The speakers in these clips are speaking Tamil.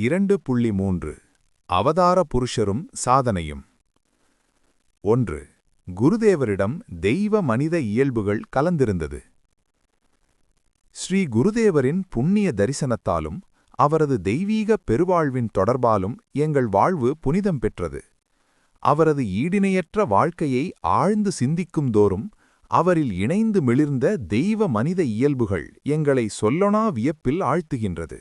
2.3 அவதார புருஷரும் சாதனையும் 1. குருதேவரிடம் தெய்வ மனித இயல்புகள் கலந்திருந்தது. ஸ்ரீ குருதேவரின் புண்ணிய தரிசனத்தாலும் அவரது தெய்வீக பெருவாழ்வின் தொடர்பாலும் எங்கள் வாழ்வு புனிதம் பெற்றது. அவரது ஈடிணையற்ற வாழ்க்கையை ஆழ்ந்து சிந்திக்கும் தோறும் அவரில் இணைந்து மிளிர்ந்த தெய்வ மனித இயல்புகள் எங்களை சொல்லொணா வியப்பில் ஆழ்த்துகின்றது.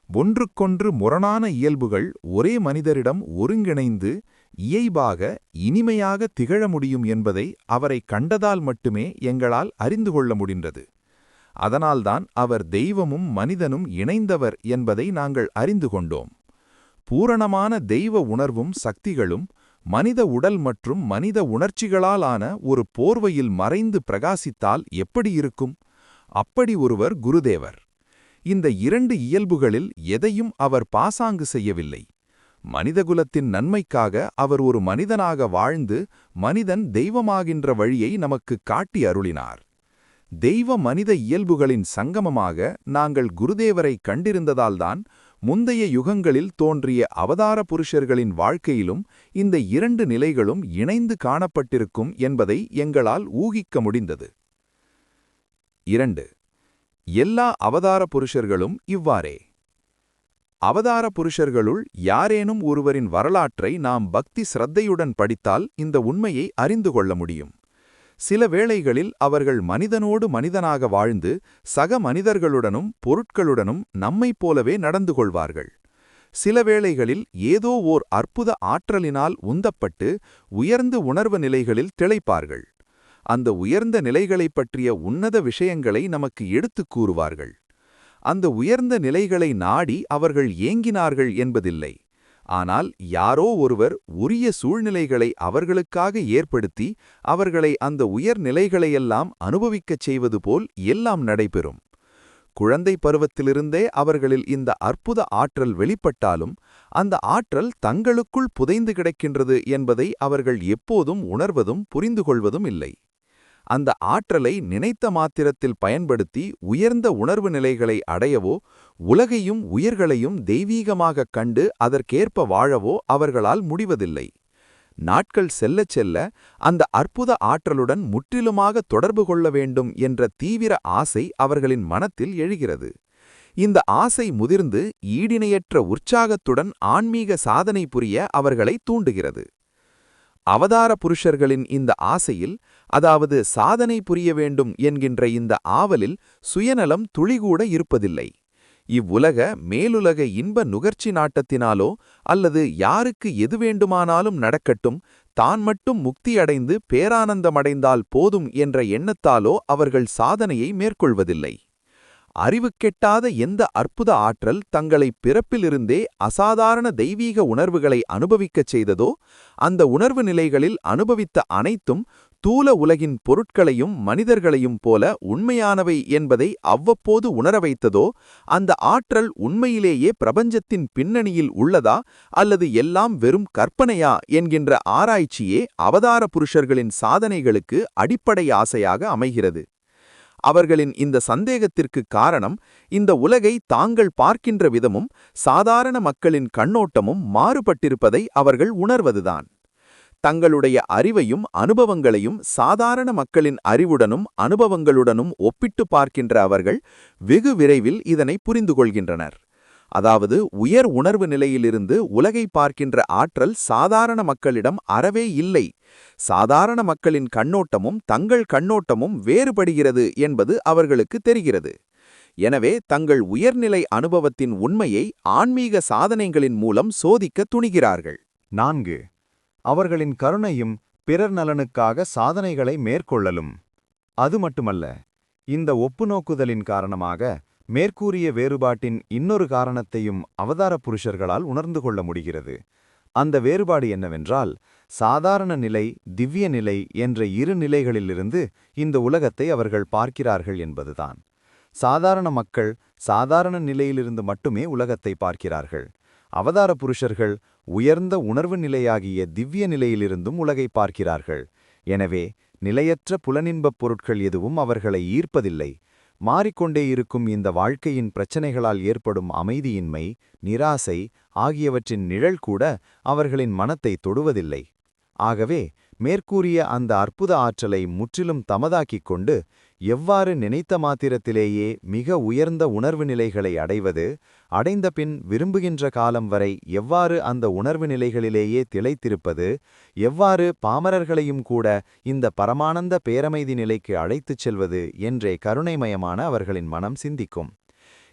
ஒன்றுக்கொன்று முரணான இயல்புகள் ஒரே மனிதரிடம் ஒருங்கிணைந்து இயைபாக இனிமையாக திகழ முடியும் என்பதை அவரை கண்டதால் மட்டுமே எங்களால் அறிந்து கொள்ள முடிந்தது. அதனால்தான் அவர் தெய்வமும் மனிதனும் இணைந்தவர் என்பதை நாங்கள் அறிந்து கொண்டோம். பூரணமான தெய்வ உணர்வும் சக்திகளும் மனித உடல் மற்றும் மனித உணர்ச்சிகளால் ஆன ஒரு போர்வையில் மறைந்து பிரகாசித்தால் எப்படி இருக்கும்? அப்படி ஒருவர் குருதேவர். இந்த 2 இயல்புகளில் எதையும் அவர் பாசாங்கு செய்யவில்லை. மனிதகுலத்தின் நன்மைக்காக அவர் ஒரு மனிதனாக வாழ்ந்து மனிதன் தெய்வமாகின்ற வழியை நமக்கு காட்டி அருளினார். தெய்வ மனித இயல்புகளின் சங்கமமாக நாங்கள் குருதேவரை கண்டிருந்ததால்தான் முந்தைய யுகங்களில் தோன்றிய அவதார புருஷர்களின் வாழ்க்கையிலும் இந்த 2 நிலைகளும் இணைந்து காணப்பட்டிருக்கும் என்பதை எங்களால் ஊகிக்க முடிந்தது. 2. எல்லா அவதார புருஷர்களும் இவ்வாறே. அவதார புருஷர்களுள் யாரேனும் ஒருவரின் வரலாற்றை நாம் பக்தி சிரத்தையுடன் படித்தால் இந்த உண்மையை அறிந்து கொள்ள முடியும். சில வேளைகளில் அவர்கள் மனிதனோடு மனிதனாக வாழ்ந்து சக மனிதர்களுடனும் பொருட்களுடனும் நம்மைப் போலவே நடந்து கொள்வார்கள். சில வேளைகளில் ஏதோ ஓர் அற்புத ஆற்றலினால் உந்தப்பட்டு உயர்ந்த உணர்வு நிலைகளில் திளைப்பார்கள். அந்த உயர்ந்த நிலைகளைப் பற்றிய உன்னத விஷயங்களை நமக்கு எடுத்துக் கூறுவார்கள். அந்த உயர்ந்த நிலைகளை நாடி அவர்கள் ஏங்கினார்கள் என்பதில்லை. ஆனால் யாரோ ஒருவர் உரிய சூழ்நிலைகளை அவர்களுக்காக ஏற்படுத்தி அவர்களை அந்த உயர் நிலைகளையெல்லாம் அனுபவிக்கச் செய்வது போல் எல்லாம் நடைபெறும். குழந்தை பருவத்திலிருந்தே அவர்களில் இந்த அற்புத ஆற்றல் வெளிப்பட்டாலும் அந்த ஆற்றல் தங்களுக்குள் புதைந்து கிடக்கின்றது என்பதை அவர்கள் எப்போதும் உணர்வதும் புரிந்து கொள்வதும் இல்லை. அந்த ஆற்றலை நினைத்த மாத்திரத்தில் பயன்படுத்தி உயர்ந்த உணர்வு நிலைகளை அடையவோ உலகையும் உயிர்களையும் தெய்வீகமாகக் கண்டு அதற்கேற்ப வாழவோ அவர்களால் முடிவதில்லை. நாட்கள் செல்லச் செல்ல அந்த அற்புத ஆற்றலுடன் முற்றிலுமாக தொடர்பு கொள்ள வேண்டும் என்ற தீவிர ஆசை அவர்களின் மனத்தில் எழுகிறது. இந்த ஆசை முதிர்ந்து ஈடிணையற்ற உற்சாகத்துடன் ஆன்மீக சாதனை புரிய அவர்களை தூண்டுகிறது. அவதார புருஷர்களின் இந்த ஆசையில், அதாவது சாதனை புரிய வேண்டும் என்கின்ற இந்த ஆவலில் சுயநலம் துளிகூட இருப்பதில்லை. இவ்வுலக மேலுலக இன்ப நுகர்ச்சி நாட்டத்தினாலோ அல்லது யாருக்கு எது வேண்டுமானாலும் நடக்கட்டும், தான் மட்டும் முக்தியடைந்து பேரானந்தமடைந்தால் போதும் என்ற எண்ணத்தாலோ அவர்கள் சாதனையை மேற்கொள்வதில்லை. அறிவுக்கெட்டாத எந்த அற்புத ஆற்றல் தங்களை பிறப்பிலிருந்தே அசாதாரண தெய்வீக உணர்வுகளை அனுபவிக்கச் செய்ததோ, அந்த உணர்வு நிலைகளில் அனுபவித்த அனைத்தும் தூல உலகின் பொருட்களையும் மனிதர்களையும் போல உண்மையானவை என்பதை அவ்வப்போது உணர வைத்ததோ, அந்த ஆற்றல் உண்மையிலேயே பிரபஞ்சத்தின் பின்னணியில் உள்ளதா அல்லது எல்லாம் வெறும் கற்பனையா என்கின்ற ஆராய்ச்சியே அவதார புருஷர்களின் சாதனைகளுக்கு அடிப்படை ஆசையாக அமைகிறது. அவர்களின் இந்த சந்தேகத்திற்கு காரணம் இந்த உலகை தாங்கள் பார்க்கின்ற விதமும் சாதாரண மக்களின் கண்ணோட்டமும் மாறுபட்டிருப்பதை அவர்கள் உணர்வதுதான். தங்களுடைய அறிவையும் அனுபவங்களையும் சாதாரண மக்களின் அறிவுடனும் அனுபவங்களுடனும் ஒப்பிட்டு பார்க்கின்ற அவர்கள் வெகு விரைவில் இதனை புரிந்து கொள்கின்றனர். அதாவது உயர் உணர்வு நிலையிலிருந்து உலகை பார்க்கின்ற ஆற்றல் சாதாரண மக்களிடம் அறவே இல்லை. சாதாரண மக்களின் கண்ணோட்டமும் தங்கள் கண்ணோட்டமும் வேறுபடுகிறது என்பது அவர்களுக்கு தெரிகிறது. எனவே தங்கள் உயர்நிலை அனுபவத்தின் உண்மையை ஆன்மீக சாதனைகளின் மூலம் சோதிக்க துணிகிறார்கள். 4. அவர்களின் கருணையும் பிறர் நலனுக்காக சாதனைகளை மேற்கொள்ளலும். அது மட்டுமல்ல, இந்த ஒப்புநோக்குதலின் காரணமாக மேற்கூறிய வேறுபாட்டின் இன்னொரு காரணத்தையும் அவதார புருஷர்களால் உணர்ந்து கொள்ள முடிகிறது. அந்த வேறுபாடு என்னவென்றால், சாதாரண நிலை, திவ்ய நிலை என்ற 2 நிலைகளிலிருந்து இந்த உலகத்தை அவர்கள் பார்க்கிறார்கள் என்பதுதான். சாதாரண மக்கள் சாதாரண நிலையிலிருந்து மட்டுமே உலகத்தை பார்க்கிறார்கள். அவதார புருஷர்கள் உயர்ந்த உணர்வு நிலையாகிய திவ்ய நிலையிலிருந்தும் உலகை பார்க்கிறார்கள். எனவே நிலையற்ற புலனின்பப் பொருட்கள் எதுவும் அவர்களை ஈர்ப்பதில்லை. மாறிக்கொண்டே இருக்கும் இந்த வாழ்க்கையின் பிரச்சனைகளால் ஏற்படும் அமைதியின்மை, நிராசை ஆகியவற்றின் நிழல் கூட அவர்களின் மனத்தை தொடுவதில்லை. ஆகவே மேற்கூறிய அந்த அற்புத ஆற்றலை முற்றிலும் தமதாக்கிக் கொண்டு எவ்வாறு நினைத்த மாத்திரத்திலேயே மிக உயர்ந்த உணர்வு நிலைகளை அடைவது, அடைந்தபின் விரும்புகின்ற காலம் வரை எவ்வாறு அந்த உணர்வு நிலைகளிலேயே திளைத்திருப்பது, எவ்வாறு பாமரர்களையும் கூட இந்த பரமானந்த பேரமைதி நிலைக்கு அழைத்துச் செல்வது என்றே கருணைமயமான அவர்களின் மனம் சிந்திக்கும்.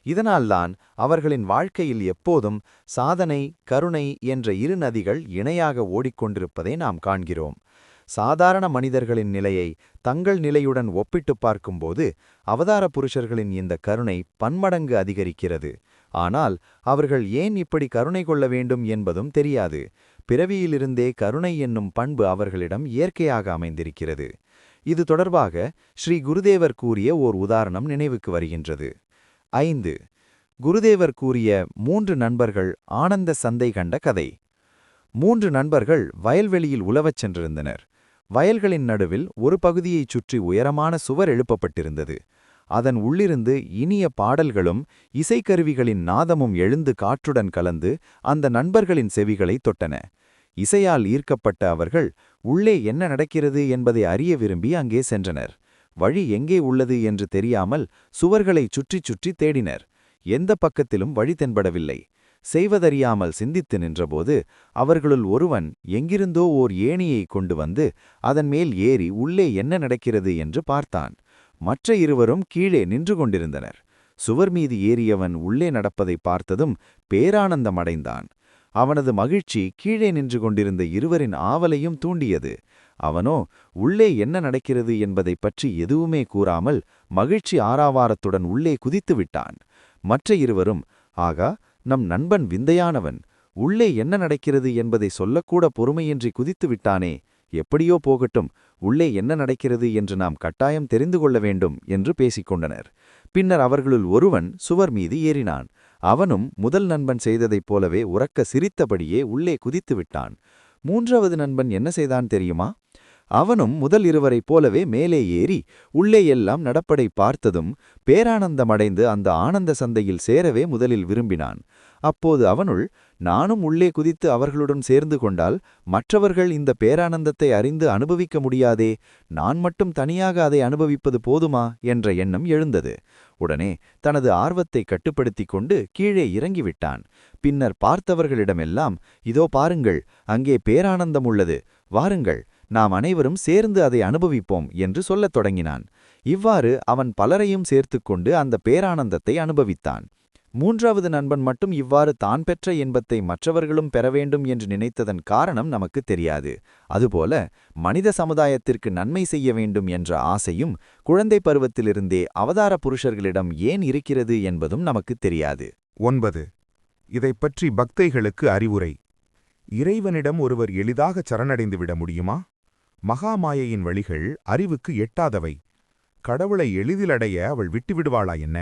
இதனால்தான் அவர்களின் வாழ்க்கையில் எப்போதும் சாதனை, கருணை என்ற இரு நதிகள் இணையாக ஓடிக்கொண்டிருப்பதை நாம் காண்கிறோம். சாதாரண மனிதர்களின் நிலையை தங்கள் நிலையுடன் ஒப்பிட்டுப் பார்க்கும்போது அவதார புருஷர்களின் இந்த கருணை பன்மடங்கு அதிகரிக்கிறது. ஆனால் அவர்கள் ஏன் இப்படி கருணை கொள்ள வேண்டும் என்பதும் தெரியாது. பிறவியிலிருந்தே கருணை என்னும் பண்பு அவர்களிடம் இயற்கையாக அமைந்திருக்கிறது. இது தொடர்பாக ஸ்ரீ குருதேவர் கூறிய ஓர் உதாரணம் நினைவுக்கு வருகின்றது. 5. குருதேவர் கூறிய 3 நண்பர்கள் ஆனந்த சந்தை கண்ட கதை. 3 நண்பர்கள் வயல்வெளியில் உலவச் சென்றிருந்தனர். வயல்களின் நடுவில் ஒரு பகுதியைச் சுற்றி உயரமான சுவர் எழுப்பப்பட்டிருந்தது. அதன் உள்ளிருந்து இனிய பாடல்களும் இசைக்கருவிகளின் நாதமும் எழுந்து காற்றுடன் கலந்து அந்த நண்பர்களின் செவிகளை தொட்டன. இசையால் ஈர்க்கப்பட்ட அவர்கள் உள்ளே என்ன நடக்கிறது என்பதை அறிய விரும்பி அங்கே சென்றனர். வழி எங்கே உள்ளது என்று தெரியாமல் சுவர்களைச் சுற்றிச் சுற்றி தேடினர். எந்த பக்கத்திலும் வழி தென்படவில்லை. செய்வதறியாமல் சிந்தித்து நின்றபோது அவர்களுள் ஒருவன் எங்கிருந்தோ ஓர் ஏணியை கொண்டு வந்து அதன் மேல் ஏறி உள்ளே என்ன நடக்கிறது என்று பார்த்தான். மற்ற இருவரும் கீழே நின்று கொண்டிருந்தனர். சுவர் மீது ஏறியவன் உள்ளே நடப்பதை பார்த்ததும் பேரானந்தமடைந்தான். அவனது மகிழ்ச்சி கீழே நின்று கொண்டிருந்த இருவரின் ஆவலையும் தூண்டியது. அவனோ உள்ளே என்ன நடக்கிறது என்பதைப் பற்றி எதுவுமே கூறாமல் மகிழ்ச்சி ஆரவாரத்துடன் உள்ளே குதித்து விட்டான். மற்ற இருவரும், ஆகா, நம் நண்பன் விந்தையானவன், உள்ளே என்ன நடக்கிறது என்பதை சொல்லக்கூட பொறுமையின்றி குதித்து விட்டானே, எப்படியோ போகட்டும், உள்ளே என்ன நடக்கிறது என்று நாம் கட்டாயம் தெரிந்து கொள்ள வேண்டும் என்று பேசிக்கொண்டனர். பின்னர் அவர்களுள் ஒருவன் சுவர் மீது ஏறினான். அவனும் முதல் நண்பன் செய்ததைப் போலவே உரக்க சிரித்தபடியே உள்ளே குதித்து விட்டான். 3வது நண்பன் என்ன செய்தான் தெரியுமா? அவனும் முதல் இருவரைப் போலவே மேலே ஏறி உள்ளே எல்லாம் நடப்படை பார்த்ததும் பேரானந்தமடைந்து அந்த ஆனந்த சந்தையில் சேரவே முதலில் விரும்பினான். அப்போது அவனுள், நானும் உள்ளே குதித்து அவர்களுடன் சேர்ந்து கொண்டால் மற்றவர்கள் இந்த பேரானந்தத்தை அறிந்து அனுபவிக்க முடியாதே, நான் மட்டும் தனியாக அதை அனுபவிப்பது போதுமா என்ற எண்ணம் எழுந்தது. உடனே தனது ஆர்வத்தை கட்டுப்படுத்திக் கொண்டு கீழே இறங்கிவிட்டான். பின்னர் பார்த்தவர்களிடமெல்லாம், இதோ பாருங்கள், அங்கே பேரானந்தம் உள்ளது, வாருங்கள், நாம் அனைவரும் சேர்ந்து அதை அனுபவிப்போம் என்று சொல்லத் தொடங்கினான். இவ்வாறு அவன் பலரையும் சேர்த்துக்கொண்டு அந்த பேரானந்தத்தை அனுபவித்தான். 3வது நண்பன் மட்டும் இவ்வாறு தான் பெற்ற இன்பத்தை மற்றவர்களும் பெற வேண்டும் என்று நினைத்ததன் காரணம் நமக்கு தெரியாது. அதுபோல மனித சமுதாயத்திற்கு நன்மை செய்ய வேண்டும் என்ற ஆசையும் குழந்தை பருவத்திலிருந்தே அவதார புருஷர்களிடம் ஏன் இருக்கிறது என்பதும் நமக்கு தெரியாது. 9. இதைப்பற்றி பக்தைகளுக்கு அறிவுரை. இறைவனிடம் ஒருவர் எளிதாக சரணடைந்து விட முடியுமா? மகாமாயையின் வழிகள் அறிவுக்கு எட்டாதவை. கடவுளை எளிதில் அடைய அவள் விட்டுவிடுவாளா என்ன?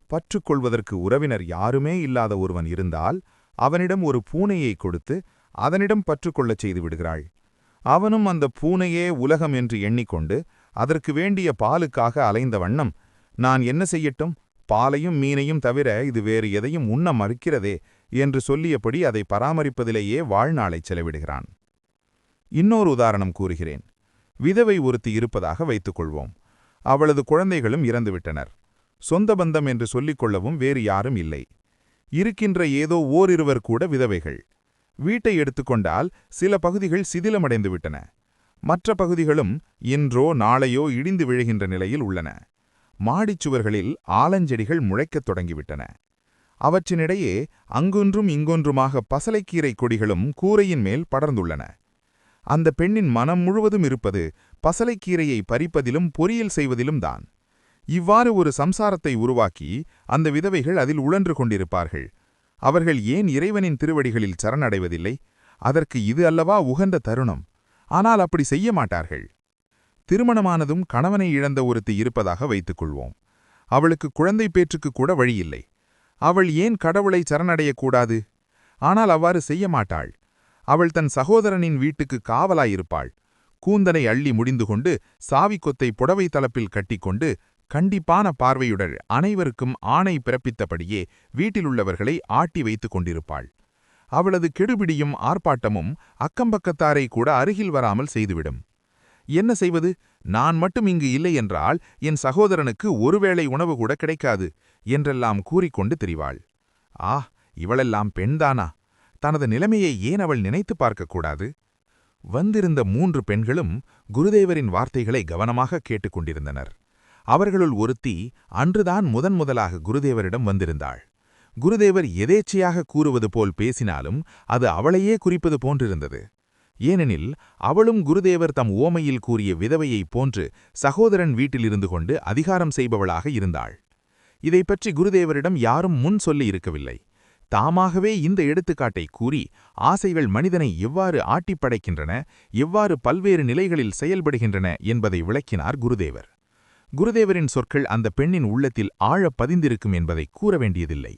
பற்றுக்கொள்வதற்கு உறவினர் யாருமே இல்லாத ஒருவன் இருந்தால் அவனிடம் ஒரு பூனையை கொடுத்து அதனிடம் பற்றுக்கொள்ளச் செய்து விடுகிறாள். அவனும் அந்த பூனையே உலகம் என்று எண்ணிக்கொண்டு அதற்கு வேண்டிய பாலுக்காக அலைந்த வண்ணம், நான் என்ன செய்யட்டும், பாலையும் மீனையும் தவிர இது வேறு எதையும் உண்ண மறுக்கிறதே என்று சொல்லியபடி அதை பராமரிப்பதிலேயே வாழ்நாளைச் செலவிடுகிறான். இன்னொரு உதாரணம் கூறுகிறேன். விதவை ஒருத்தி இருப்பதாக வைத்துக்கொள்வோம். அவளது குழந்தைகளும் இறந்துவிட்டனர். சொந்த பந்தம் என்று சொல்லிக் கொள்ளவும் வேறு யாரும் இல்லை. இருக்கின்ற ஏதோ ஓரிருவர் கூட விதவைகள். வீட்டை எடுத்துக்கொண்டால் சில பகுதிகள் சிதிலமடைந்து விட்டன. மற்ற பகுதிகளும் இன்றோ நாளையோ இடிந்து விழுகின்ற நிலையில் உள்ளன. மாடிச்சுவர்களில் ஆலஞ்செடிகள் முளைக்கத் தொடங்கிவிட்டன. அவற்றினிடையே அங்கொன்றும் இங்கொன்றுமாக பசலைக்கீரை கொடிகளும் கூரையின் மேல் படர்ந்துள்ளன. அந்த பெண்ணின் மனம் முழுவதும் இருப்பது பசலைக்கீரையை பறிப்பதிலும் பொரியல் செய்வதிலும் தான். இவ்வாறு ஒரு சம்சாரத்தை உருவாக்கி அந்த விதவைகள் அதில் உழன்று கொண்டிருப்பார்கள். அவர்கள் ஏன் இறைவனின் திருவடிகளில் சரணடைவதில்லை? அதற்கு இது அல்லவா உகந்த தருணம். ஆனால் அப்படி செய்ய மாட்டார்கள். திருமணமானதும் கணவனை இழந்த ஒருத்தி இருப்பதாக வைத்துக்கொள்வோம். அவளுக்கு குழந்தை பேற்றுக்கு கூட வழியில்லை. அவள் ஏன் கடவுளை சரணடையக்கூடாது? ஆனால் அவ்வாறு செய்ய மாட்டாள். அவள் தன் சகோதரனின் வீட்டுக்கு காவலாயிருப்பாள். கூந்தனை அள்ளி முடிந்து கொண்டு சாவிக்கொத்தை புடவை தலப்பில் கட்டிக்கொண்டு கண்டிப்பான பார்வையுடன் அனைவருக்கும் ஆணை பிறப்பித்தபடியே வீட்டிலுள்ளவர்களை ஆட்டி வைத்துக் கொண்டிருப்பாள். அவளது கெடுபிடியும் ஆர்ப்பாட்டமும் அக்கம்பக்கத்தாரை கூட அருகில் வராமல் செய்துவிடும். என்ன செய்வது? நான் மட்டும் இங்கு இல்லை என்றால் என் சகோதரனுக்கு ஒருவேளை உணவு கூட கிடைக்காது என்றெல்லாம் கூறிக்கொண்டு திரிவாள். இவளெல்லாம் பெண்தானா? தனது நிலைமையை ஏன் அவள் நினைத்து பார்க்கக்கூடாது? வந்திருந்த 3 பெண்களும் குருதேவரின் வார்த்தைகளை கவனமாக கேட்டுக்கொண்டிருந்தனர். அவர்களுள் ஒருத்தி அன்றுதான் முதன்முதலாக குருதேவரிடம் வந்திருந்தாள். குருதேவர் எதேச்சையாக கூறுவது போல் பேசினாலும் அது அவளையே குறிப்பது போன்றிருந்தது. ஏனெனில் அவளும் குருதேவர் தம் ஓமையில் கூறிய விதவையைப் போன்று சகோதரன் வீட்டிலிருந்து கொண்டு அதிகாரம் செய்பவளாக இருந்தாள். இதைப்பற்றி குருதேவரிடம் யாரும் முன் சொல்லி இருக்கவில்லை. தாமாகவே இந்த எடுத்துக்காட்டை கூறி ஆசைகள் மனிதனை எவ்வாறு ஆட்டிப்படைக்கின்றன, எவ்வாறு பல்வேறு நிலைகளில் செயல்படுகின்றன என்பதை விளக்கினார் குருதேவர். குருதேவரின் சொற்கள் அந்த பெண்ணின் உள்ளத்தில் ஆழ பதிந்திருக்கும் என்பதை கூற வேண்டியதில்லை.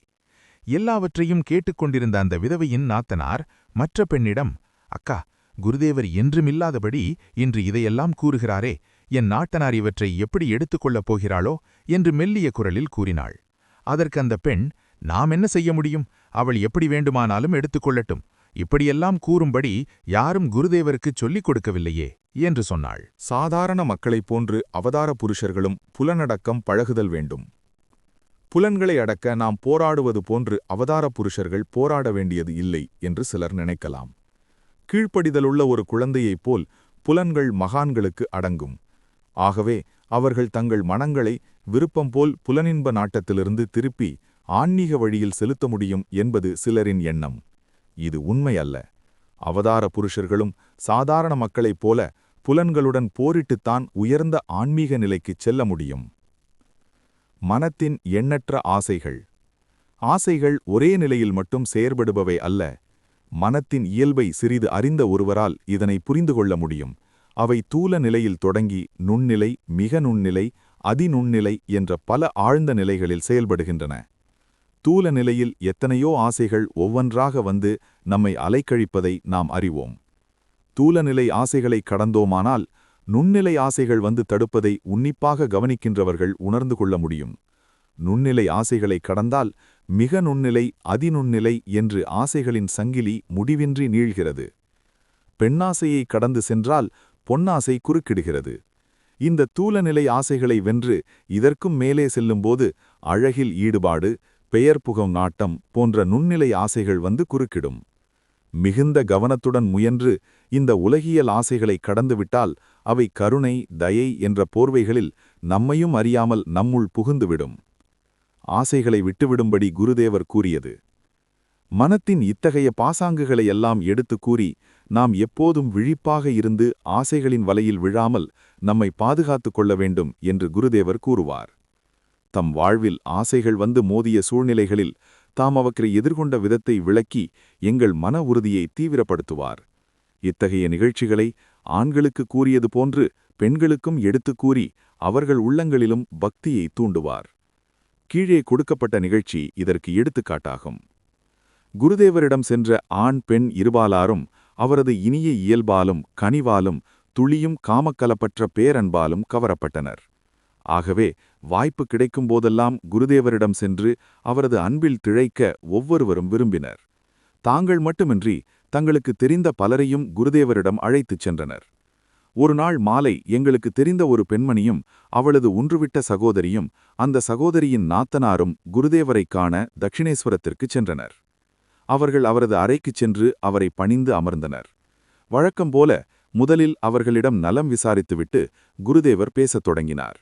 எல்லாவற்றையும் கேட்டுக்கொண்டிருந்த அந்த விதவையின் நாத்தனார் மற்ற பெண்ணிடம், அக்கா, குருதேவர் என்றுமில்லாதபடி இன்று இதையெல்லாம் கூறுகிறாரே, என் நாட்டனார் இவற்றை எப்படி எடுத்துக்கொள்ளப் போகிறாளோ என்று மெல்லிய குரலில் கூறினாள். அதற்கு அந்த பெண், நாம் என்ன செய்ய முடியும்? அவள் எப்படி வேண்டுமானாலும் எடுத்துக்கொள்ளட்டும். இப்படியெல்லாம் கூறும்படி யாரும் குருதேவருக்குச் சொல்லிக் கொடுக்கவில்லையே என்று சொன்னாள். சாதாரண மக்களைப் போன்று அவதார புருஷர்களும் புலனடக்கம் பழகுதல் வேண்டும். புலன்களை அடக்க நாம் போராடுவது போன்று அவதார புருஷர்கள் போராட வேண்டியது இல்லை என்று சிலர் நினைக்கலாம். கீழ்ப்படிதலுள்ள ஒரு குழந்தையைப் போல் புலன்கள் மகான்களுக்கு அடங்கும். ஆகவே அவர்கள் தங்கள் மனங்களை விருப்பம் போல் புலனின்ப நாட்டத்திலிருந்து திருப்பி ஆன்மீக வழியில் செலுத்த முடியும் என்பது சிலரின் எண்ணம். இது உண்மை அல்ல. அவதார புருஷர்களும் சாதாரண மக்களைப் போல புலன்களுடன் போரிட்டுத்தான் உயர்ந்த ஆன்மீக நிலைக்குச் செல்ல முடியும். மனத்தின் எண்ணற்ற ஆசைகள். ஆசைகள் ஒரே நிலையில் மட்டும் செயற்படுபவை அல்ல. மனத்தின் இயல்பை சிறிது அறிந்த ஒருவரால் இதனை புரிந்து கொள்ள முடியும். அவை தூல நிலையில் தொடங்கி நுண்ணிலை, மிக நுண்ணிலை, அதிநுண்ணிலை என்ற பல ஆழ்ந்த நிலைகளில் செயல்படுகின்றன. தூல நிலையில் எத்தனையோ ஆசைகள் ஒவ்வொன்றாக வந்து நம்மை அலைக்கழிப்பதை நாம் அறிவோம். தூலநிலை ஆசைகளை கடந்தோமானால் நுண்ணிலை ஆசைகள் வந்து தடுப்பதை உன்னிப்பாக கவனிக்கின்றவர்கள் உணர்ந்து கொள்ள முடியும். நுண்ணிலை ஆசைகளை கடந்தால் மிக நுண்ணிலை, அதிநுண்ணிலை என்று ஆசைகளின் சங்கிலி முடிவின்றி நீள்கிறது. பெண்ணாசையை கடந்து சென்றால் பொன்னாசை குறுக்கிடுகிறது. இந்த தூலநிலை ஆசைகளை வென்று இதற்கும் மேலே செல்லும்போது அழகில் ஈடுபாடு, பெயர் புகம் நாட்டம் போன்ற நுண்ணிலை ஆசைகள் வந்து குறுக்கிடும். மிகுந்த கவனத்துடன் முயன்று இந்த உலகியல் ஆசைகளை கடந்துவிட்டால் அவை கருணை, தயை என்ற போர்வைகளில் நம்மையும் அறியாமல் நம்முள் புகுந்துவிடும். ஆசைகளை விட்டுவிடும்படி குருதேவர் கூறியது. மனத்தின் இத்தகைய பாசாங்குகளை எல்லாம் எடுத்து கூறி நாம் எப்போதும் விழிப்பாக இருந்து ஆசைகளின் வலையில் விழாமல் நம்மை பாதுகாத்துக் கொள்ள வேண்டும் என்று குருதேவர் கூறுவார். தம் வாழ்வில் ஆசைகள் வந்து மோதிய சூழ்நிலைகளில் தாம் அவற்றை எதிர்கொண்ட விதத்தை விளக்கி எங்கள் மன உறுதியை தீவிரப்படுத்துவார். இத்தகைய நிகழ்ச்சிகளை ஆண்களுக்கு கூறியது போன்று பெண்களுக்கும் எடுத்துக் கூறி அவர்கள் உள்ளங்களிலும் பக்தியை தூண்டுவார். கீழே கொடுக்கப்பட்ட நிகழ்ச்சி இதற்கு எடுத்துக்காட்டாகும். குருதேவரிடம் சென்ற ஆண் பெண் இருபாலாரும் அவரது இனிய இயல்பாலும் கனிவாலும் துளியும் காமக்கலப்பற்ற பேரன்பாலும் கவரப்பட்டனர். ஆகவே வாய்ப்பு கிடைக்கும் போதெல்லாம் குருதேவரிடம் சென்று அவரது அன்பில் திளைக்க ஒவ்வொருவரும் விரும்பினர். தாங்கள் மட்டுமின்றி தங்களுக்கு தெரிந்த பலரையும் குருதேவரிடம் அழைத்துச் சென்றனர். ஒரு நாள் மாலை எங்களுக்கு தெரிந்த ஒரு பெண்மணியும் அவளது ஒன்றுவிட்ட சகோதரியும் அந்த சகோதரியின் நாத்தனாரும் குருதேவரைக் காண தட்சிணேஸ்வரத்திற்குச் சென்றனர். அவர்கள் அவரது அறைக்குச் சென்று அவரை பணிந்து அமர்ந்தனர். வழக்கம்போல முதலில் அவர்களிடம் நலம் விசாரித்துவிட்டு குருதேவர் பேசத் தொடங்கினார்.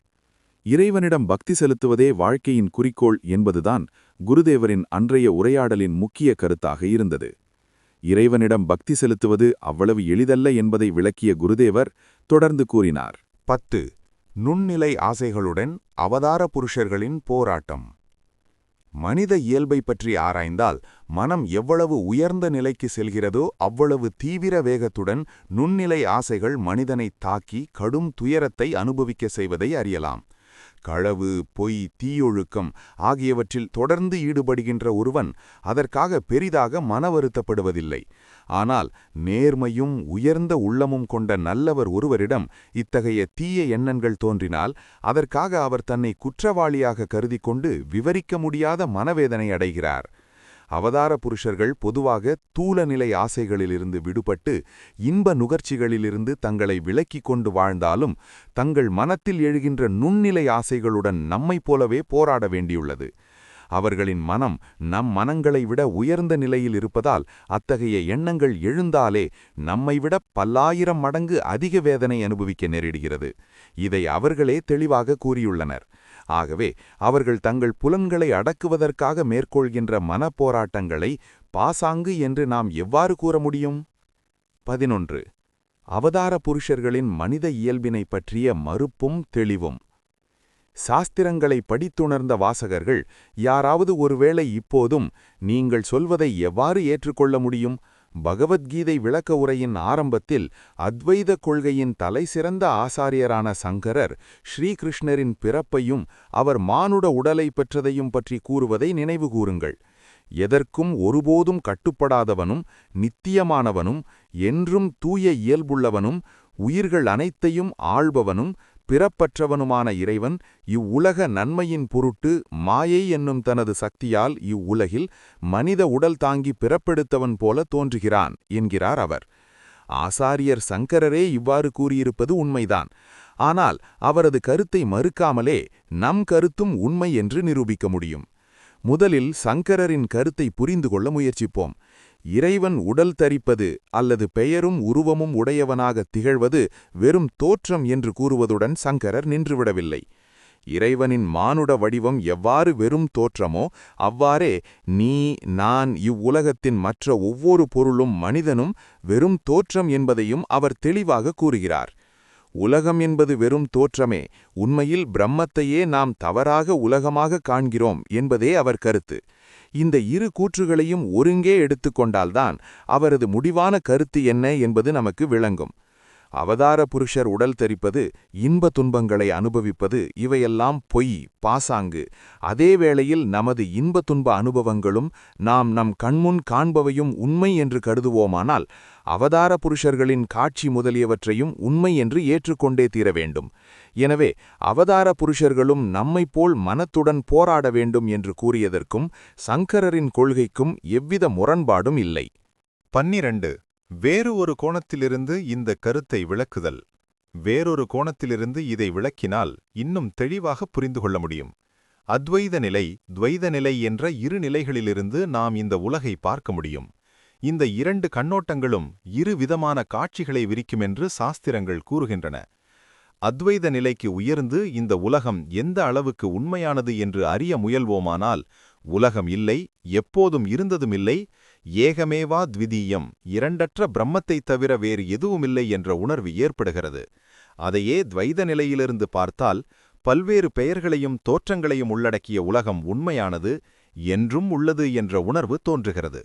இறைவனிடம் பக்தி செலுத்துவதே வாழ்க்கையின் குறிக்கோள் என்பதுதான் குருதேவரின் அன்றைய உரையாடலின் முக்கிய கருத்தாக இருந்தது. இறைவனிடம் பக்தி செலுத்துவது அவ்வளவு எளிதல்ல என்பதை விளக்கிய குருதேவர் தொடர்ந்து கூறினார். 10. நுண்ணிலை ஆசைகளுடன் அவதார புருஷர்களின் போராட்டம். மனித இயல்பை பற்றி ஆராய்ந்தால் மனம் எவ்வளவு உயர்ந்த நிலைக்கு செல்கிறதோ அவ்வளவு தீவிர வேகத்துடன் நுண்ணிலை ஆசைகள் மனிதனை தாக்கி கடும் துயரத்தை அனுபவிக்க செய்வதை அறியலாம். களவு, பொய், தீயொழுக்கம் ஆகியவற்றில் தொடர்ந்து ஈடுபடுகின்ற ஒருவன் அதற்காக பெரிதாக மனவருத்தப்படுவதில்லை. ஆனால் நேர்மையும் உயர்ந்த உள்ளமும் கொண்ட நல்லவர் ஒருவரிடம் இத்தகைய தீய எண்ணங்கள் தோன்றினால் அதற்காக அவர் தன்னை குற்றவாளியாக கருதி கொண்டு விவரிக்க முடியாத மனவேதனை அடைகிறார். அவதார புருஷர்கள் பொதுவாக தூலநிலை ஆசைகளிலிருந்து விடுபட்டு இன்ப நுகர்ச்சிகளிலிருந்து தங்களை விலக்கிக் கொண்டு வாழ்ந்தாலும் தங்கள் மனத்தில் எழுகின்ற நுண்ணிலை ஆசைகளுடன் நம்மைப் போலவே போராட வேண்டியுள்ளது. அவர்களின் மனம் நம் மனங்களை விட உயர்ந்த நிலையில் இருப்பதால் அத்தகைய எண்ணங்கள் எழுந்தாலே நம்மை விட பல்லாயிரம் மடங்கு அதிக வேதனை அனுபவிக்க நேரிடுகிறது. இதை அவர்களே தெளிவாக கூறியுள்ளனர். ஆகவே அவர்கள் தங்கள் புலன்களை அடக்குவதற்காக மேற்கொள்கின்ற மனப்போராட்டங்களை பாசாங்கு என்று நாம் எவ்வாறு கூற முடியும்? 11. அவதார புருஷர்களின் மனித இயல்பினை பற்றிய மறுப்பும் தெளிவும். சாஸ்திரங்களை படித்துணர்ந்த வாசகர்கள் யாராவது ஒருவேளை இப்போதும் நீங்கள் சொல்வதை எவ்வாறு ஏற்றுக்கொள்ள முடியும்? பகவத்கீதை விளக்க உரையின் ஆரம்பத்தில் அத்வைத கொள்கையின் தலைசிறந்த ஆசாரியரான சங்கரர் ஸ்ரீகிருஷ்ணரின் பிறப்பையும் அவர் மானுட உடலை பெற்றதையும் பற்றி கூறுவதை நினைவுகூருங்கள். எதற்கும் ஒருபோதும் கட்டுப்படாதவனும் நித்தியமானவனும் என்றும் தூய இயல்புள்ளவனும் உயிர்கள் அனைத்தையும் ஆள்பவனும் பிறப்பற்றவனுமான இறைவன் இவ்வுலக நன்மையின் பொருட்டு மாயை என்னும் தனது சக்தியால் இவ்வுலகில் மனித உடல் தாங்கி பிறப்பெடுத்தவன் போல தோன்றுகிறான் என்கிறார் அவர். ஆசாரியர் சங்கரரே இவ்வாறு கூறியிருப்பது உண்மைதான். ஆனால் அவரது கருத்தை மறுக்காமலே நம் கருத்தும் உண்மை என்று நிரூபிக்க முடியும். முதலில் சங்கரரின் கருத்தை புரிந்து கொள்ள முயற்சிப்போம். இறைவன் உடல் தரிப்பது அல்லது பெயரும் உருவமும் உடையவனாக திகழ்வது வெறும் தோற்றம் என்று கூறுவதுடன் சங்கரர் நின்றுவிடவில்லை. இறைவனின் மானுட வடிவம் எவ்வாறு வெறும் தோற்றமோ அவ்வாறே நீ, நான், இவ்வுலகத்தின் மற்ற ஒவ்வொரு பொருளும் மனிதனும் வெறும் தோற்றம் என்பதையும் அவர் தெளிவாக கூறுகிறார். உலகம் என்பது வெறும் தோற்றமே, உண்மையில் பிரம்மத்தையே நாம் தவறாக உலகமாக காண்கிறோம் என்பதே அவர் கருத்து. இந்த இரு கூற்றுகளையும் ஒருங்கே எடுத்துக்கொண்டால்தான் அவரது முடிவான கருத்து என்ன என்பது நமக்கு விளங்கும். அவதார புருஷர் உடல் தரிப்பது, இன்ப துன்பங்களை அனுபவிப்பது இவையெல்லாம் பொய், பாசாங்கு. அதே வேளையில் நமது இன்ப துன்ப அனுபவங்களும் நாம் நம் கண்முன் காண்பவையும் உண்மை என்று கருதுவோமானால் அவதார புருஷர்களின் காட்சி முதலியவற்றையும் உண்மை என்று ஏற்றுக்கொண்டே தீர வேண்டும். எனவே அவதார புருஷர்களும் நம்மைப்போல் மனத்துடன் போராட வேண்டும் என்று கூறியதற்கும் சங்கரரின் கொள்கைக்கும் எவ்வித முரண்பாடும் இல்லை. 12. வேறு ஒரு கோணத்திலிருந்து இந்த கருத்தை விளக்குதல். வேறொரு கோணத்திலிருந்து இதை விளக்கினால் இன்னும் தெளிவாக புரிந்து கொள்ள முடியும். அத்வைத நிலை, துவைத நிலை என்ற இரு நிலைகளிலிருந்து நாம் இந்த உலகை பார்க்க முடியும். இந்த இரண்டு கண்ணோட்டங்களும் இரு விதமான காட்சிகளை விரிக்குமென்று சாஸ்திரங்கள் கூறுகின்றன. அத்வைத நிலைக்கு உயர்ந்து இந்த உலகம் எந்த அளவுக்கு உண்மையானது என்று அறிய முயல்வோமானால் உலகம் இல்லை, எப்போதும் இருந்ததுமில்லை, ஏகமேவா த்விதீயம், இரண்டற்ற பிரம்மத்தைத் தவிர வேறு எதுவுமில்லை என்ற உணர்வு ஏற்படுகிறது. அதையே துவைத நிலையிலிருந்து பார்த்தால் பல்வேறு பெயர்களையும் தோற்றங்களையும் உள்ளடக்கிய உலகம் உண்மையானது, என்றும் உள்ளது என்ற உணர்வு தோன்றுகிறது.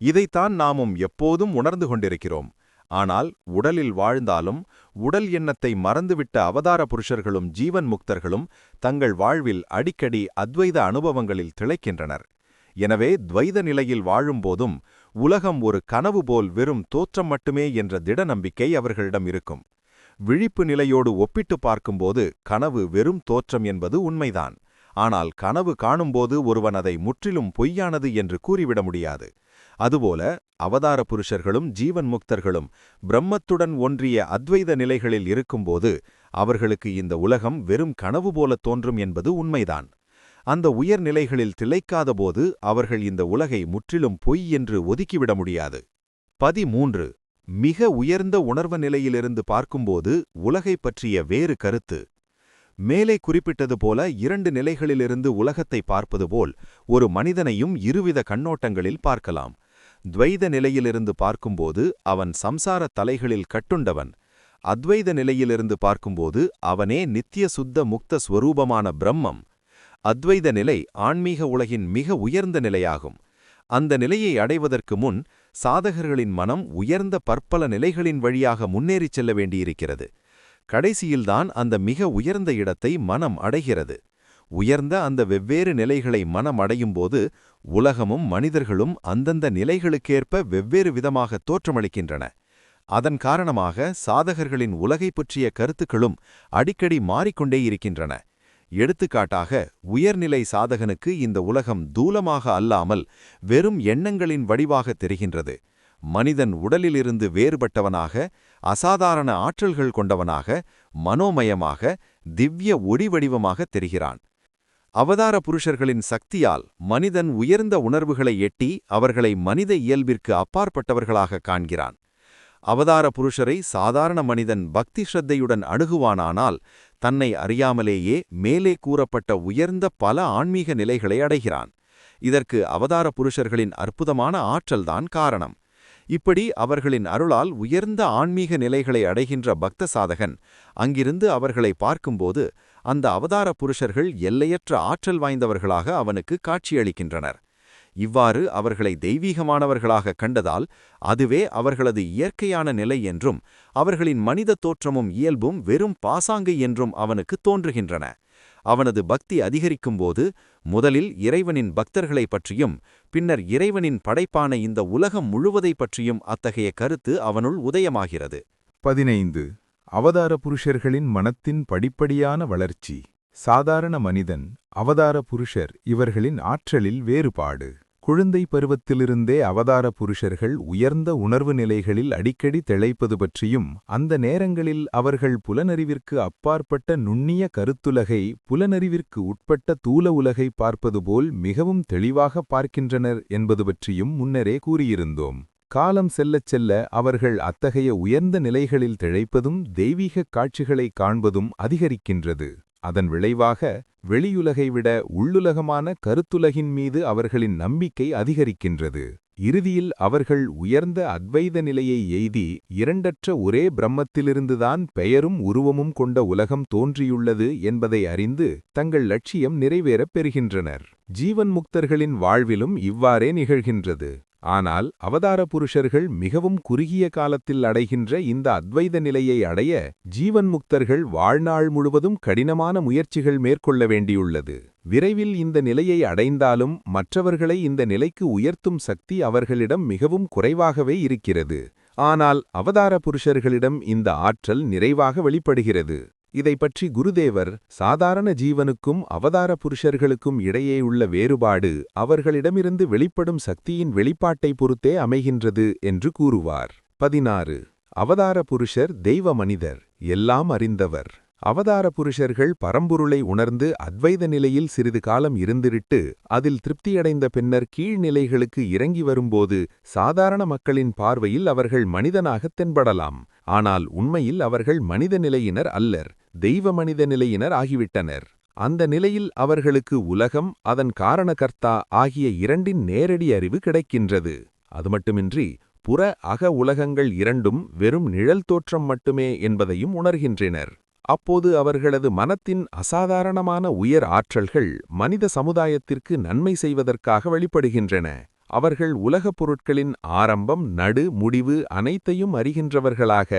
இதைத்தான் நாமும் எப்போதும் உணர்ந்து கொண்டிருக்கிறோம். ஆனால் உடலில் வாழ்ந்தாலும் உடல் எண்ணத்தை மறந்துவிட்ட அவதார புருஷர்களும் ஜீவன் முக்தர்களும் தங்கள் வாழ்வில் அடிக்கடி அத்வைத அனுபவங்களில் திளைக்கின்றனர். எனவே துவைத நிலையில் வாழும்போதும் உலகம் ஒரு கனவு போல் வெறும் தோற்றம் மட்டுமே என்ற திட நம்பிக்கை அவர்களிடம் இருக்கும். விழிப்பு நிலையோடு ஒப்பிட்டு பார்க்கும்போது கனவு வெறும் தோற்றம் என்பது உண்மைதான். ஆனால் கனவு காணும்போது ஒருவன் அதை முற்றிலும் பொய்யானது என்று கூறிவிட முடியாது. அதுபோல அவதார புருஷர்களும் ஜீவன் முக்தர்களும் பிரம்மத்துடன் ஒன்றிய அத்வைத நிலைகளில் இருக்கும்போது அவர்களுக்கு இந்த உலகம் வெறும் கனவு போல தோன்றும் என்பது உண்மைதான். அந்த உயர்நிலைகளில் திளைக்காதபோது அவர்கள் இந்த உலகை முற்றிலும் பொய் என்று ஒதுக்கிவிட முடியாது. 13. மிக உயர்ந்த உணர்வு நிலையிலிருந்து பார்க்கும்போது உலகை பற்றிய வேறு கருத்து. மேலே குறிப்பிட்டது போல இரண்டு நிலைகளிலிருந்து உலகத்தை பார்ப்பது போல் ஒரு மனிதனையும் இருவித கண்ணோட்டங்களில் பார்க்கலாம். துவைத நிலையிலிருந்து பார்க்கும்போது அவன் சம்சார தலைகளில் கட்டுண்டவன். அத்வைத நிலையிலிருந்து பார்க்கும்போது அவனே நித்திய சுத்த முக்த ஸ்வரூபமான பிரம்மம். அத்வைத நிலை ஆன்மீக உலகின் மிக உயர்ந்த நிலையாகும். அந்த நிலையை அடைவதற்கு முன் சாதகர்களின் மனம் உயர்ந்த பற்பல நிலைகளின் வழியாக முன்னேறிச் செல்ல வேண்டியிருக்கிறது. கடைசியில்தான் அந்த மிக உயர்ந்த இடத்தை மனம் அடைகிறது. உயர்ந்த அந்த வெவ்வேறு நிலைகளை மனம் அடையும்போது உலகமும் மனிதர்களும் அந்தந்த நிலைகளுக்கேற்ப வெவ்வேறு விதமாக தோற்றமளிக்கின்றன. அதன் காரணமாக சாதகர்களின் உலகைப் பற்றிய கருத்துக்களும் அடிக்கடி மாறிக்கொண்டே இருக்கின்றன. எடுத்துக்காட்டாக, உயர்நிலை சாதகனுக்கு இந்த உலகம் தூலமாக அல்லாமல் வெறும் எண்ணங்களின் வடிவாக தெரிகின்றது. மனிதன் உடலிலிருந்து வேறுபட்டவனாக, அசாதாரண ஆற்றல்கள் கொண்டவனாக, மனோமயமாக, திவ்ய ஒளி வடிவமாக தெரிகிறான். அவதார புருஷர்களின் சக்தியால் மனிதன் உயர்ந்த உணர்வுகளை எட்டி அவர்களை மனித இயல்பிற்கு அப்பாற்பட்டவர்களாக காண்கிறான். அவதார புருஷரை சாதாரண மனிதன் பக்தி ஸ்ரத்தையுடன் அணுகுவானானால் தன்னை அறியாமலேயே மேலே கூறப்பட்ட உயர்ந்த பல ஆன்மீக நிலைகளை அடைகிறான். இதற்கு அவதார புருஷர்களின் அற்புதமான ஆற்றல்தான் காரணம். இப்படி அவர்களின் அருளால் உயர்ந்த ஆன்மீக நிலைகளை அடைகின்ற பக்த சாதகன் அங்கிருந்து அவர்களை பார்க்கும்போது அந்த அவதார புருஷர்கள் எல்லையற்ற ஆற்றல் வாய்ந்தவர்களாக அவனுக்கு காட்சியளிக்கின்றனர். இவ்வாறு அவர்களை தெய்வீகமானவர்களாக கண்டதால் அதுவே அவர்களது இயற்கையான நிலை என்றும் அவர்களின் மனித தோற்றமும் இயல்பும் வெறும் பாசாங்கு என்றும் அவனுக்கு தோன்றுகின்றன. அவனது பக்தி அதிகரிக்கும்போது முதலில் இறைவனின் பக்தர்களைப் பற்றியும் பின்னர் இறைவனின் படைப்பான இந்த உலகம் முழுவதைப் பற்றியும் அத்தகைய கருத்து அவனுள் உதயமாகிறது. 15. அவதார புருஷர்களின் மனத்தின் படிப்படியான வளர்ச்சி. சாதாரண மனிதன், அவதார புருஷர் இவர்களின் ஆற்றலில் வேறுபாடு. குழந்தை பருவத்திலிருந்தே அவதார புருஷர்கள் உயர்ந்த உணர்வு நிலைகளில் அடிக்கடி திளைப்பது பற்றியும் அந்த நேரங்களில் அவர்கள் புலனறிவிற்கு அப்பாற்பட்ட நுண்ணிய கருத்துலகை புலனறிவிற்கு உட்பட்ட தூல உலகை பார்ப்பது போல் மிகவும் தெளிவாக பார்க்கின்றனர் என்பது பற்றியும் முன்னரே கூறியிருந்தோம். காலம் செல்லச் செல்ல அவர்கள் அத்தகைய உயர்ந்த நிலைகளில் திளைப்பதும் தெய்வீகக் காட்சிகளை காண்பதும் அதிகரிக்கின்றது. அதன் விளைவாக வெளியுலகை விட உள்ளுலகமான கருத்துலகின் மீது அவர்களின் நம்பிக்கை அதிகரிக்கின்றது. இறுதியில் அவர்கள் உயர்ந்த அத்வைத நிலையை எய்தி இரண்டற்ற ஒரே பிரம்மத்திலிருந்துதான் பெயரும் உருவமும் கொண்ட உலகம் தோன்றியுள்ளது என்பதை அறிந்து தங்கள் லட்சியம் நிறைவேறப் பெறுகின்றனர். ஜீவன் முக்தர்களின் வாழ்விலும் இவ்வாறே நிகழ்கின்றது. ஆனால் அவதார புருஷர்கள் மிகவும் குறுகிய காலத்தில் அடைகின்ற இந்த அத்வைத நிலையை அடைய ஜீவன் முக்தர்கள் வாழ்நாள் முழுவதும் கடினமான முயற்சிகள் மேற்கொள்ள வேண்டியுள்ளது. விரைவில் இந்த நிலையை அடைந்தாலும் மற்றவர்களை இந்த நிலைக்கு உயர்த்தும் சக்தி அவர்களிடம் மிகவும் குறைவாகவே இருக்கிறது. ஆனால் அவதார புருஷர்களிடம் இந்த ஆற்றல் நிறைவாக வெளிப்படுகிறது. இதைப் பற்றி குருதேவர் சாதாரண ஜீவனுக்கும் அவதார புருஷர்களுக்கும் இடையே உள்ள வேறுபாடு அவர்களிடமிருந்து வெளிப்படும் சக்தியின் வெளிப்பாட்டை பொறுத்தே அமைகின்றது என்று கூறுவார். 16. அவதார புருஷர் தெய்வ மனிதர், எல்லாம் அறிந்தவர். அவதார புருஷர்கள் பரம்பொருளை உணர்ந்து அத்வைத நிலையில் சிறிது காலம் இருந்துவிட்டு அதில் திருப்தியடைந்த பின்னர் கீழ்நிலைகளுக்கு இறங்கி வரும்போது சாதாரண மக்களின் பார்வையில் அவர்கள் மனிதனாகத் தென்படலாம். ஆனால் உண்மையில் அவர்கள் மனித நிலையினர் அல்லர், தெய்வ மனித நிலையினர் ஆகிவிட்டனர். அந்த நிலையில் அவர்களுக்கு உலகம், அதன் காரணகர்த்தா ஆகிய இரண்டின் நேரடி அறிவு கிடைக்கின்றது. அது மட்டுமின்றி புற அக உலகங்கள் இரண்டும் வெறும் நிழல் தோற்றம் மட்டுமே என்பதையும் உணர்கின்றனர். அப்போது அவர்களது மனத்தின் அசாதாரணமான உயர் ஆற்றல்கள் மனித சமுதாயத்திற்கு நன்மை செய்வதற்காக வெளிப்படுகின்றன. அவர்கள் உலகப் பொருட்களின் ஆரம்பம், நடு, முடிவு அனைத்தையும் அறிகின்றவர்களாக,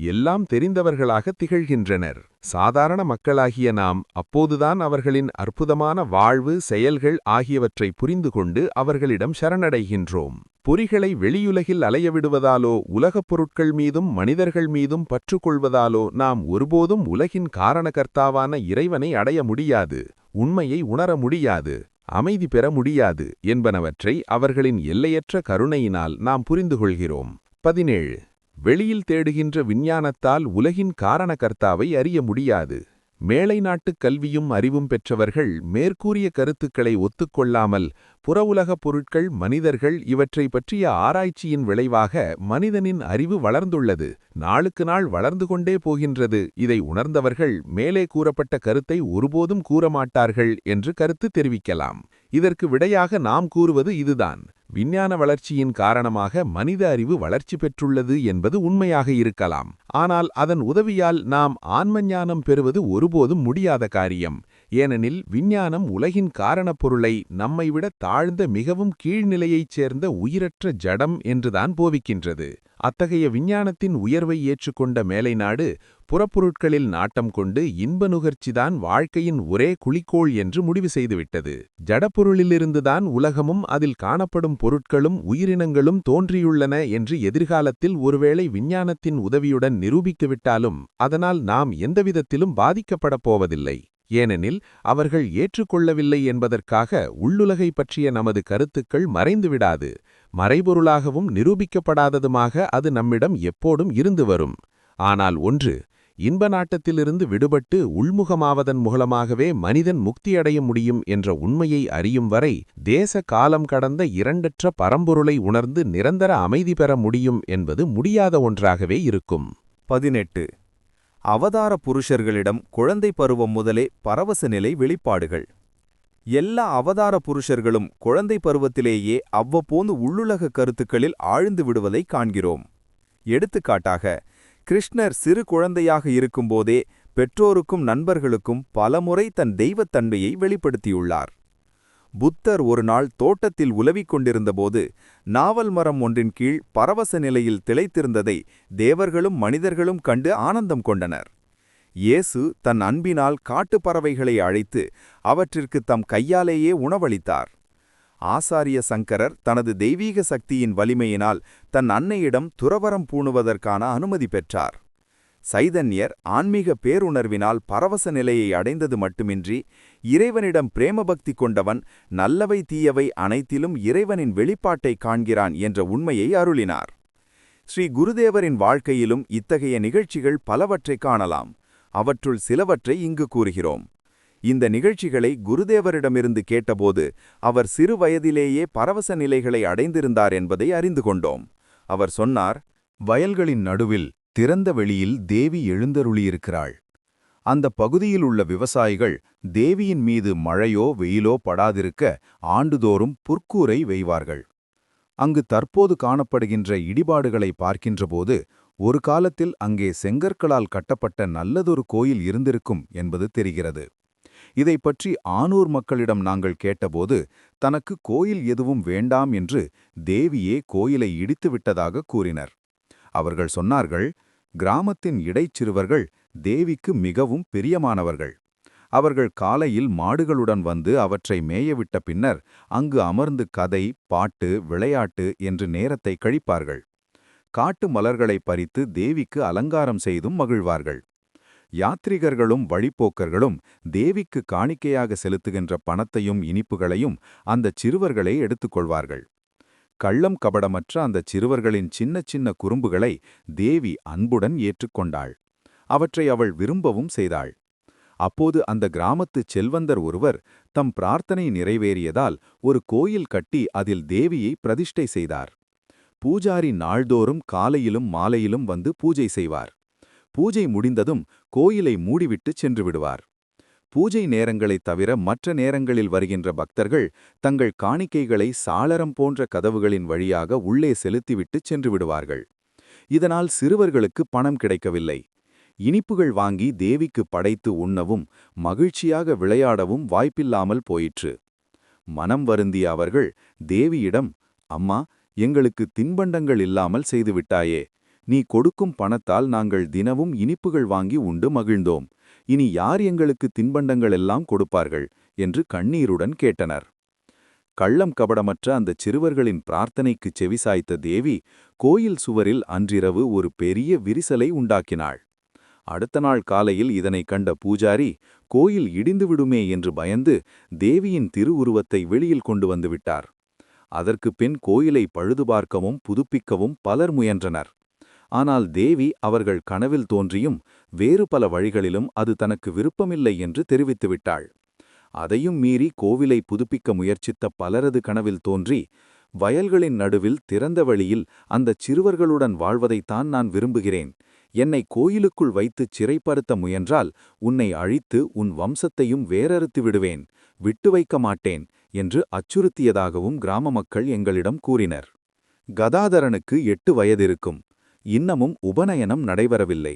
எல்லாம் தெரிந்தவர்களாக திகழ்கின்றனர். சாதாரண மக்களாகிய நாம் அப்போதுதான் அவர்களின் அற்புதமான வாழ்வு, செயல்கள் ஆகியவற்றை புரிந்து கொண்டு அவர்களிடம் சரணடைகின்றோம். பொறிகளை வெளியுலகில் அலையவிடுவதாலோ உலகப் பொருட்கள் மீதும் மனிதர்கள் மீதும் பற்றுக்கொள்வதாலோ நாம் ஒருபோதும் உலகின் காரணகர்த்தாவான இறைவனை அடைய முடியாது, உண்மையை உணர முடியாது, அமைதி பெற முடியாது என்பனவற்றை அவர்களின் எல்லையற்ற கருணையினால் நாம் புரிந்து கொள்கிறோம். 17. வெளியில் தேடுகின்ற விஞ்ஞானத்தால் உலகின் காரணகர்த்தாவை அறிய முடியாது. மேலை நாட்டுக் கல்வியும் அறிவும் பெற்றவர்கள் மேற்கூறிய கருத்துக்களை ஒத்துக்கொள்ளாமல் புறவுலகப் பொருட்கள், மனிதர்கள் இவற்றை பற்றிய ஆராய்ச்சியின் விளைவாக மனிதனின் அறிவு வளர்ந்துள்ளது, நாளுக்கு நாள் வளர்ந்து கொண்டே போகின்றது. இதை உணர்ந்தவர்கள் மேலே கூறப்பட்ட கருத்தை ஒருபோதும் கூறமாட்டார்கள் என்று கருத்து தெரிவிக்கலாம். இதற்கு விடையாக நாம் கூறுவது இதுதான்: விஞ்ஞான வளர்ச்சியின் காரணமாக மனித அறிவு வளர்ச்சி பெற்றுள்ளது என்பது உண்மையாக இருக்கலாம். ஆனால் அதன் உதவியால் நாம் ஆன்மஞானம் பெறுவது ஒருபோதும் முடியாத காரியம். ஏனெனில் விஞ்ஞானம் உலகின் காரணப் பொருளை நம்மைவிட தாழ்ந்த மிகவும் கீழ்நிலையைச் சேர்ந்த உயிரற்ற ஜடம் என்றுதான் போதிக்கின்றது. அத்தகைய விஞ்ஞானத்தின் உயர்வை ஏற்றுக்கொண்ட மேலை நாடு புறப்பொருட்களில் நாட்டம் கொண்டு இன்ப நுகர்ச்சிதான் வாழ்க்கையின் ஒரே குறிக்கோள் என்று முடிவு செய்துவிட்டது. ஜடப்பொருளிலிருந்துதான் உலகமும் அதில் காணப்படும் பொருட்களும் உயிரினங்களும் தோன்றியுள்ளன என்று எதிர்காலத்தில் ஒருவேளை விஞ்ஞானத்தின் உதவியுடன் நிரூபித்துவிட்டாலும் அதனால் நாம் எந்தவிதத்திலும் பாதிக்கப்படப் போவதில்லை. ஏனெனில் அவர்கள் ஏற்றுக்கொள்ளவில்லை என்பதற்காக உள்ளுலகை பற்றிய நமது கருத்துக்கள் மறைந்துவிடாது. மறைபொருளாகவும் நிரூபிக்கப்படாததுமாக அது நம்மிடம் எப்போதும் இருந்து வரும். ஆனால் ஒன்று, இன்ப நாட்டத்திலிருந்து விடுபட்டு உள்முகமாவதன் மூலமாகவே மனிதன் முக்தியடைய முடியும் என்ற உண்மையை அறியும் வரை தேச காலம் கடந்த இரண்டற்ற பரம்பொருளை உணர்ந்து நிரந்தர அமைதி பெற முடியும் என்பது முடியாத ஒன்றாகவே இருக்கும். 18. அவதார புருஷர்களிடம் குழந்தை பருவம் முதலே பரவச நிலை வெளிப்பாடுகள். எல்லா அவதார புருஷர்களும் குழந்தை பருவத்திலேயே அவ்வப்போது உள்ளுலக கருத்துக்களில் ஆழ்ந்து விடுவதை காண்கிறோம். எடுத்துக்காட்டாக, கிருஷ்ணர் சிறு குழந்தையாக இருக்கும்போதே பெற்றோருக்கும் நண்பர்களுக்கும் பலமுறை தன் தெய்வத்தன்மையை வெளிப்படுத்தியுள்ளார். புத்தர் ஒருநாள் தோட்டத்தில் உலவிக் கொண்டிருந்தபோது நாவல் மரம் ஒன்றின் கீழ் பரவச நிலையில் திளைத்திருந்ததை தேவர்களும் மனிதர்களும் கண்டு ஆனந்தம் கொண்டனர். இயேசு தன் அன்பினால் காட்டுப் பறவைகளை அழைத்து அவற்றிற்கு தம் கையாலேயே உணவளித்தார். ஆசாரிய சங்கரர் தனது தெய்வீக சக்தியின் வலிமையினால் தன் அன்னையிடம் துறவறம் பூணுவதற்கான அனுமதி பெற்றார். சைதன்யர் ஆன்மீக பேருணர்வினால் பரவச நிலையை அடைந்தது மட்டுமின்றி இறைவனிடம் பிரேமபக்தி கொண்டவன் நல்லவை தீயவை அனைத்திலும் இறைவனின் வெளிப்பாட்டை காண்கிறான் என்ற உண்மையை அருளினார். ஸ்ரீ குருதேவரின் வாழ்க்கையிலும் இத்தகைய நிகழ்ச்சிகள் பலவற்றை காணலாம். அவற்றுள் சிலவற்றை இங்கு கூறுகிறோம். இந்த நிகழ்ச்சிகளை குருதேவரிடமிருந்து கேட்டபோது அவர் சிறு வயதிலேயே பரவச நிலைகளை அடைந்திருந்தார் என்பதை அறிந்து கொண்டோம். அவர் சொன்னார், வயல்களின் நடுவில் திறந்த வெளியில் தேவி எழுந்தருளியிருக்கிறாள். அந்த பகுதியில் உள்ள விவசாயிகள் தேவியின் மீது மழையோ வெயிலோ படாதிருக்க ஆண்டுதோறும் புற்கூரை வெய்வார்கள். அங்கு தற்போது காணப்படுகின்ற இடிபாடுகளை பார்க்கின்றபோது ஒரு காலத்தில் அங்கே செங்கற்களால் கட்டப்பட்ட நல்லதொரு கோயில் இருந்திருக்கும் என்பது தெரிகிறது. இதை பற்றி ஆனூர் மக்களிடம் நாங்கள் கேட்டபோது தனக்கு கோயில் எதுவும் வேண்டாம் என்று தேவியே கோயிலை இடித்துவிட்டதாக கூறினர். அவர்கள் சொன்னார்கள், கிராமத்தின் இடைச்சிறுவர்கள் தேவிக்கு மிகவும் பிரியமானவர்கள். அவர்கள் காலையில் மாடுகளுடன் வந்து அவற்றை மேயவிட்ட பின்னர் அங்கு அமர்ந்து கதை, பாட்டு, விளையாட்டு என்று நேரத்தை கழிப்பார்கள். காட்டு மலர்களை பறித்து தேவிக்கு அலங்காரம் செய்தும் மகிழ்வார்கள். யாத்ரிகர்களும் வழிப்போக்கர்களும் தேவிக்கு காணிக்கையாக செலுத்துகின்ற பணத்தையும் இனிப்புகளையும் அந்த சிறுவர்களே எடுத்துக்கொள்வார்கள். கள்ளம் கபடமற்ற அந்த சிறுவர்களின் சின்ன சின்ன குறும்புகளை தேவி அன்புடன் ஏற்றுக்கொண்டாள். அவற்றை அவள் விரும்பவும் செய்தாள். அப்போது அந்த கிராமத்து செல்வந்தர் ஒருவர் தம் பிரார்த்தனை நிறைவேறியதால் ஒரு கோயில் கட்டி அதில் தேவியை பிரதிஷ்டை செய்தார். பூஜாரி நாள்தோறும் காலையிலும் மாலையிலும் வந்து பூஜை செய்வார். பூஜை முடிந்ததும் கோயிலை மூடிவிட்டு சென்று விடுவார். பூஜை நேரங்களைத் தவிர மற்ற நேரங்களில் வருகின்ற பக்தர்கள் தங்கள் காணிக்கைகளை சாளரம் போன்ற கதவுகளின் வழியாக உள்ளே செலுத்திவிட்டு சென்று விடுவார்கள். இதனால் சிறுவர்களுக்கு பணம் கிடைக்கவில்லை. இனிப்புகள் வாங்கி தேவிக்கு படைத்து உண்ணவும் மகிழ்ச்சியாக விளையாடவும் வாய்ப்பில்லாமல் போயிற்று. மனம் வருந்திய அவர்கள் தேவியிடம், அம்மா, எங்களுக்கு தின்பண்டங்கள் இல்லாமல் செய்துவிட்டாயே. நீ கொடுக்கும் பணத்தால் நாங்கள் தினமும் இனிப்புகள் வாங்கி உண்டு மகிழ்ந்தோம். இனி யார் எங்களுக்கு தின்பண்டங்கள் எல்லாம் கொடுப்பார்கள் என்று கண்ணீருடன் கேட்டனர். கள்ளம் கபடமற்ற அந்த சிறுவர்களின் பிரார்த்தனைக்குச் செவிசாய்த்த தேவி கோயில் சுவரில் அன்றிரவு ஒரு பெரிய விரிசலை உண்டாக்கினாள். அடுத்த நாள் காலையில் இதனை கண்ட பூஜாரி கோயில் இடிந்துவிடுமே என்று பயந்து தேவியின் திருவுருவத்தை வெளியில் கொண்டு வந்து விட்டார். அதற்கு பின் கோயிலை பழுதுபார்க்கவும் புதுப்பிக்கவும் பலர் முயன்றனர். ஆனால் தேவி அவர்கள் கனவில் தோன்றியும் வேறு பல வழிகளிலும் அது தனக்கு விருப்பமில்லை என்று தெரிவித்துவிட்டாள். அதையும் மீறி கோவிலை புதுப்பிக்க முயற்சித்த பலரது கனவில் தோன்றி, வயல்களின் நடுவில் திறந்த வழியில் அந்த சிறுவர்களுடன் வாழ்வதைத்தான் நான் விரும்புகிறேன். என்னை கோயிலுக்குள் வைத்துச் சிறைப்படுத்த முயன்றால் உன்னை அழித்து உன் வம்சத்தையும் வேறறுத்து விடுவேன், விட்டு வைக்க மாட்டேன் என்று அச்சுறுத்தியதாகவும் கிராம மக்கள் எங்களிடம் கூறினர். கதாதரனுக்கு 8 வயதிருக்கும். இன்னமும் உபநயனம் நடைபெறவில்லை.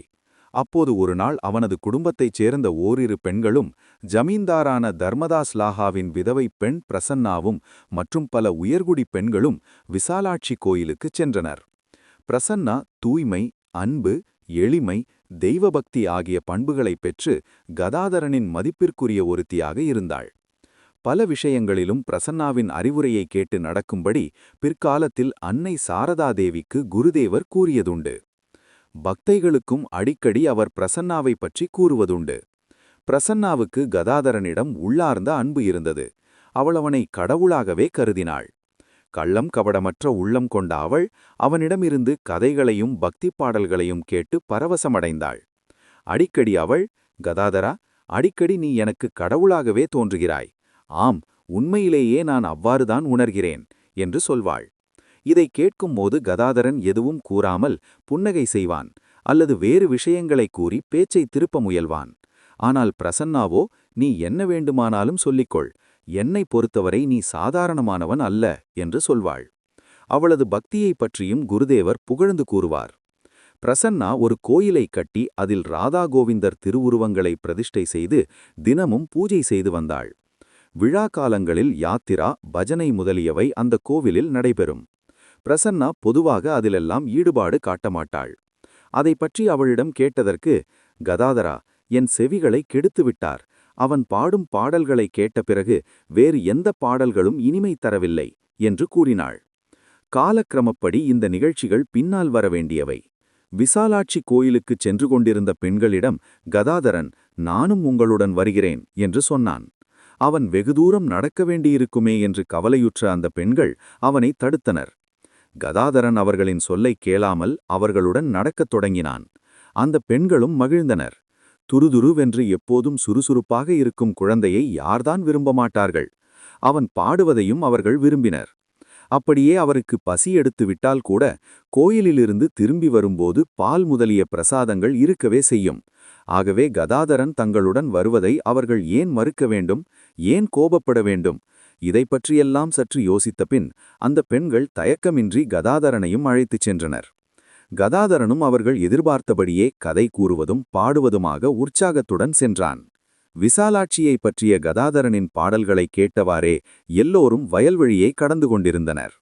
அப்போது ஒருநாள் அவனது குடும்பத்தைச் சேர்ந்த ஓரிரு பெண்களும் ஜமீன்தாரான தர்மதாஸ் லாஹாவின் விதவை பெண் பிரசன்னாவும் மற்றும் பல உயர்குடி பெண்களும் விசாலாட்சி கோயிலுக்குச் சென்றனர். பிரசன்னா தூய்மை, அன்பு, எளிமை, தெய்வபக்தி ஆகிய பண்புகளைப் பெற்று கதாதரனின் மதிப்பிற்குரிய ஒருத்தியாக இருந்தாள். பல விஷயங்களிலும் பிரசன்னாவின் அறிவுரையை கேட்டு நடக்கும்படி பிற்காலத்தில் அன்னை சாரதாதேவிக்கு குருதேவர் கூறியதுண்டு. பக்தைகளுக்கும் அடிக்கடி அவர் பிரசன்னாவை பற்றி கூறுவதுண்டு. பிரசன்னாவுக்கு கதாதரனிடம் உள்ளார்ந்த அன்பு இருந்தது. அவள் அவனை கடவுளாகவே கருதினாள். கள்ளம் கபடமற்ற உள்ளம் கொண்ட அவள் அவனிடமிருந்து கதைகளையும் பக்திப் பாடல்களையும் கேட்டு பரவசமடைந்தாள். அடிக்கடி அவள், கதாதரா, அடிக்கடி நீ எனக்கு கடவுளாகவே தோன்றுகிறாய். ஆம், உண்மையிலேயே நான் அவ்வாறுதான் உணர்கிறேன் என்று சொல்வாள். இதை கேட்கும்போது கதாதரன் எதுவும் கூறாமல் புன்னகை செய்வான் அல்லது வேறு விஷயங்களை கூறி பேச்சை திருப்ப முயல்வான். ஆனால் பிரசன்னாவோ, நீ என்ன வேண்டுமானாலும் சொல்லிக்கொள், என்னை பொறுத்தவரை நீ சாதாரணமானவன் அல்ல என்று சொல்வாள். அவளது பக்தியைப் பற்றியும் குருதேவர் புகழ்ந்து கூறுவார். பிரசன்னா ஒரு கோயிலை கட்டி அதில் ராதா கோவிந்தர் திருவுருவங்களை பிரதிஷ்டை செய்து தினமும் பூஜை செய்து வந்தாள். விழா காலங்களில் யாத்திரா, பஜனை முதலியவை அந்த கோவிலில் நடைபெறும். பிரசன்னா பொதுவாக அதிலெல்லாம் ஈடுபாடு காட்டமாட்டாள். அதை பற்றி அவளிடம் கேட்டதற்கு, கதாதரா, என் செவிகளை கெடுத்துவிட்டார். அவன் பாடும் பாடல்களை கேட்ட பிறகு வேறு எந்த பாடல்களும் இனிமை தரவில்லை என்று கூறினாள். காலக்கிரமப்படி இந்த நிகழ்ச்சிகள் பின்னால் வரவேண்டியவை. விசாலாட்சி கோயிலுக்குச் சென்று கொண்டிருந்த பெண்களிடம் கதாதரன், நானும் உங்களுடன் வருகிறேன் என்று சொன்னான். அவன் வெகு தூரம் நடக்க வேண்டியிருக்குமே என்று கவலையுற்ற அந்த பெண்கள் அவனை தடுத்தனர். கதாதரன் அவர்களின் சொல்லைக் கேளாமல் அவர்களுடன் நடக்கத் தொடங்கினான். அந்த பெண்களும் மகிழ்ந்தனர். துருதுருவென்று எப்போதும் சுறுசுறுப்பாக இருக்கும் குழந்தையை யார்தான் விரும்ப மாட்டார்கள்? அவன் பாடுவதையும் அவர்கள் விரும்பினர். அப்படியே அவருக்கு பசி எடுத்து விட்டால் கூட கோயிலிலிருந்து திரும்பி வரும்போது பால் முதலிய பிரசாதங்கள் இருக்கவே செய்யும். ஆகவே கதாதரன் தங்களுடன் வருவதை அவர்கள் ஏன் மறுக்க வேண்டும்? ஏன் கோபப்பட வேண்டும்? இதை பற்றியெல்லாம் சற்று யோசித்த பின் அந்த பெண்கள் தயக்கமின்றி கதாதரனையும் அழைத்துச் சென்றனர். கதாதரனும் அவர்கள் எதிர்பார்த்தபடியே கதை கூறுவதும் பாடுவதுமாக உற்சாகத்துடன் சென்றான். விசாலாட்சியைப் பற்றிய கதாதரனின் பாடல்களை கேட்டவாறே எல்லோரும் வயல்வெளியை கடந்து கொண்டிருந்தனர்.